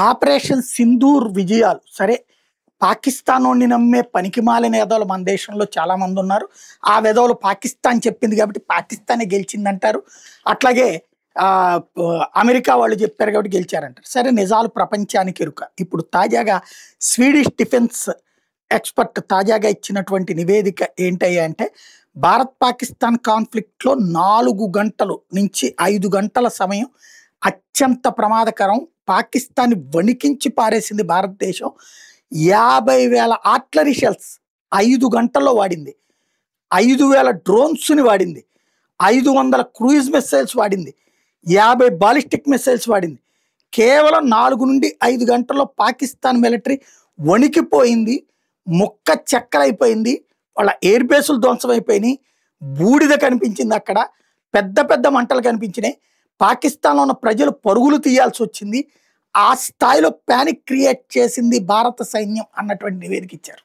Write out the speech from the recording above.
Operation Sindoor విజయాలు సరే. పాకిస్తానోడిని నమ్మే పనికిమాలిన ఎదవలు మన దేశంలో చాలా మంది ఉన్నారు. ఆ వెధవలు పాకిస్తాన్ చెప్పింది కాబట్టి పాకిస్తానే గెలిచిందంటారు. అట్లాగే అమెరికా వాళ్ళు చెప్పారు కాబట్టి గెలిచారంటారు. సరే, నిజాలు ప్రపంచానికి ఎరుక. ఇప్పుడు తాజాగా స్వీడిష్ డిఫెన్స్ ఎక్స్పర్ట్ తాజాగా ఇచ్చినటువంటి నివేదిక ఏంటయ్యా అంటే, భారత్ పాకిస్తాన్ కాన్ఫ్లిక్ట్లో 4 గంటలు నుంచి 5 గంటల సమయం అత్యంత ప్రమాదకరం. పాకిస్తాన్ వణికించి పారేసింది భారతదేశం. 50,000 ఆర్టిలరీ షెల్స్ 5 గంటల్లో వాడింది. 5,000 డ్రోన్స్ని వాడింది. 500 క్రూయిజ్ మిసైల్స్ వాడింది. 50 బాలిస్టిక్ మిసైల్స్ వాడింది. కేవలం 4 నుండి 5 గంటల్లో పాకిస్తాన్ మిలిటరీ వణికిపోయింది. ముక్క చెక్కలైపోయింది. వాళ్ళ ఎయిర్ బేసులు ధ్వంసమైపోయినాయి. బూడిద కనిపించింది. అక్కడ పెద్ద పెద్ద మంటలు కనిపించినాయి. పాకిస్తాన్లో ఉన్న ప్రజలు పరుగులు తీయాల్సి వచ్చింది. ఆ స్థాయిలో ప్యానిక్ క్రియేట్ చేసింది భారత సైన్యం అన్నటువంటి నివేదిక ఇచ్చారు.